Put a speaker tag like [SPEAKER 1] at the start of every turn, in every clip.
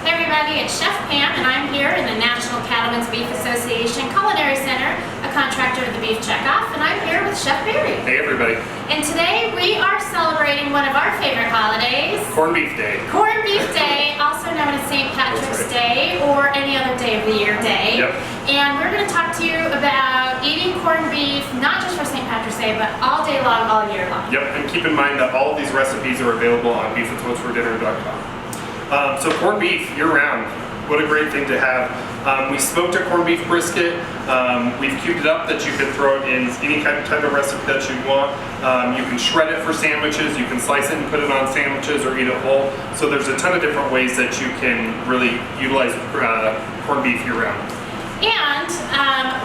[SPEAKER 1] Hey everybody, it's Chef Pam and I'm here in the National Cattlemen's Beef Association Culinary Center, a contractor of the Beef Checkoff, and I'm here with Chef Barry.
[SPEAKER 2] Hey everybody.
[SPEAKER 1] And today we are celebrating one of our favorite holidays,
[SPEAKER 2] Corned Beef Day.
[SPEAKER 1] Corned Beef Day, also known as St. Patrick's Day or any other day of the year day.
[SPEAKER 2] Yep.
[SPEAKER 1] And we're going to talk to you about eating corned beef, not just for St. Patrick's Day, but all day long, all year long.
[SPEAKER 2] Yep, and keep in mind that all of these recipes are available on beefwithwhatsfordinner.com. So corned beef year-round, what a great thing to have. We smoked a corned beef brisket. We've cubed it up that you can throw it in any type of recipe that you want. You can shred it for sandwiches, you can slice it and put it on sandwiches or eat it whole. So there's a ton of different ways that you can really utilize corned beef year-round.
[SPEAKER 1] And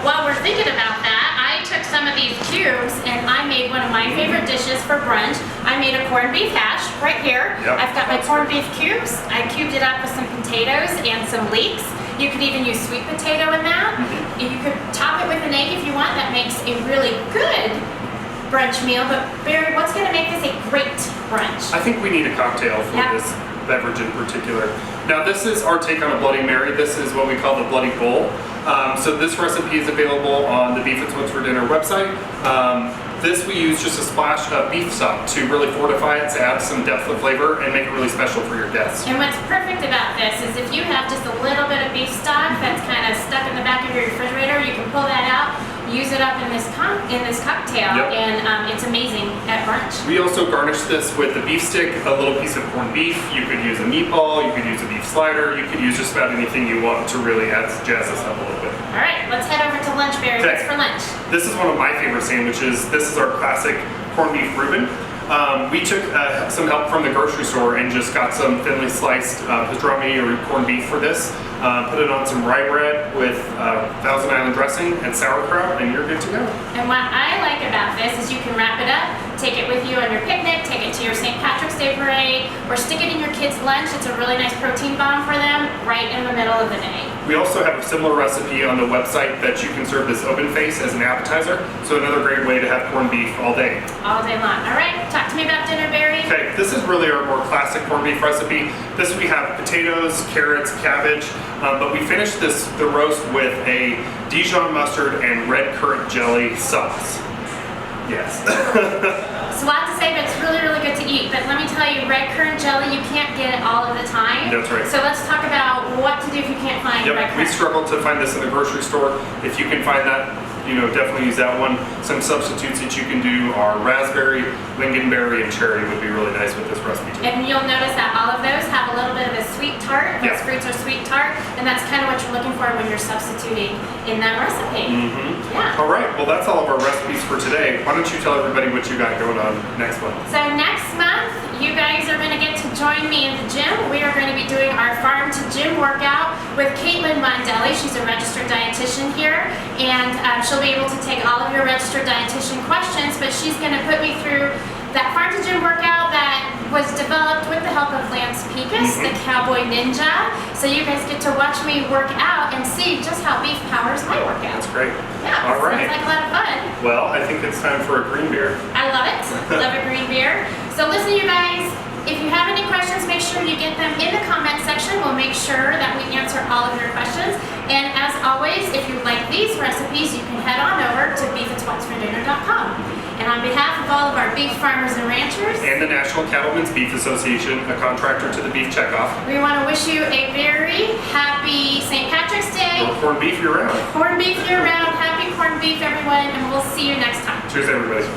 [SPEAKER 1] while we're thinking about that, I took some of these cubes and I made one of my favorite dishes for brunch. I made a corned beef hash right here.
[SPEAKER 2] Yep.
[SPEAKER 1] I've got my corned beef cubes. I cubed it up with some potatoes and some leeks. You could even use sweet potato in that. You could top it with an egg if you want. That makes a really good brunch meal. But Barry, what's going to make this a great brunch?
[SPEAKER 2] I think we need a cocktail for this beverage in particular. Now this is our take on a Bloody Mary. This is what we call the Bloody Bull. So this recipe is available on the Beef It's What's for Dinner website. This we use just a splash of beef stock to really fortify it, to add some depth of flavor and make it really special for your guests.
[SPEAKER 1] And what's perfect about this is if you have just a little bit of beef stock that's kind of stuck in the back of your refrigerator, you can pull that out, use it up in this cocktail, and it's amazing at brunch.
[SPEAKER 2] We also garnish this with a beef stick, a little piece of corned beef. You could use a meatball, you could use a beef slider, you could use just about anything you want to really jazz this up a little bit.
[SPEAKER 1] All right, let's head over to lunch, Barry. What's for lunch?
[SPEAKER 2] This is one of my favorite sandwiches. This is our classic corned beef Reuben. We took some help from the grocery store and just got some thinly sliced pastrami or corned beef for this. Put it on some rye bread with Thousand Island dressing and sauerkraut, and you're good to go.
[SPEAKER 1] And what I like about this is you can wrap it up, take it with you on your picnic, take it to your St. Patrick's Day parade, or stick it in your kids' lunch. It's a really nice protein bomb for them right in the middle of the day.
[SPEAKER 2] We also have a similar recipe on the website that you can serve this open face as an appetizer. So another great way to have corned beef all day.
[SPEAKER 1] All day long. All right, talk to me about dinner, Barry.
[SPEAKER 2] Okay, this is really our more classic corned beef recipe. This we have potatoes, carrots, cabbage, but we finished the roast with a Dijon mustard and red currant jelly sauce. Yes.
[SPEAKER 1] It's a lot to say, but it's really, really good to eat. But let me tell you, red currant jelly, you can't get it all of the time.
[SPEAKER 2] That's right.
[SPEAKER 1] So let's talk about what to do if you can't find red currant.
[SPEAKER 2] We struggle to find this in the grocery store. If you can find that, definitely use that one. Some substitutes that you can do are raspberry, lingonberry, and cherry would be really nice with this recipe too.
[SPEAKER 1] And you'll notice that all of those have a little bit of a sweet tart. Those fruits are sweet tart, and that's kind of what you're looking for when you're substituting in that recipe. Yeah.
[SPEAKER 2] All right, well that's all of our recipes for today. Why don't you tell everybody what you got going on next month?
[SPEAKER 1] So next month, you guys are going to get to join me in the gym. We are going to be doing our farm to gym workout with Caitlin Mondelli. She's a registered dietitian here, and she'll be able to take all of your registered dietitian questions, but she's going to put me through that farm to gym workout that was developed with the help of Lance Pekus, the Cowboy Ninja. So you guys get to watch me work out and see just how beef powers my workout.
[SPEAKER 2] That's great.
[SPEAKER 1] Yeah,
[SPEAKER 2] all right.
[SPEAKER 1] Sounds like a lot of fun.
[SPEAKER 2] Well, I think it's time for a green beer.
[SPEAKER 1] I love it. Love a green beer. So listen, you guys, if you have any questions, make sure you get them in the comment section. We'll make sure that we answer all of your questions. And as always, if you like these recipes, you can head on over to beefitswhatsfordinner.com. And on behalf of all of our beef farmers and ranchers
[SPEAKER 2] and the National Cattlemen's Beef Association, a contractor to the Beef Checkoff,
[SPEAKER 1] we want to wish you a very happy St. Patrick's Day.
[SPEAKER 2] Or corned beef year-round.
[SPEAKER 1] Corned beef year-round. Happy corned beef, everyone, and we'll see you next time.
[SPEAKER 2] Cheers, everybody.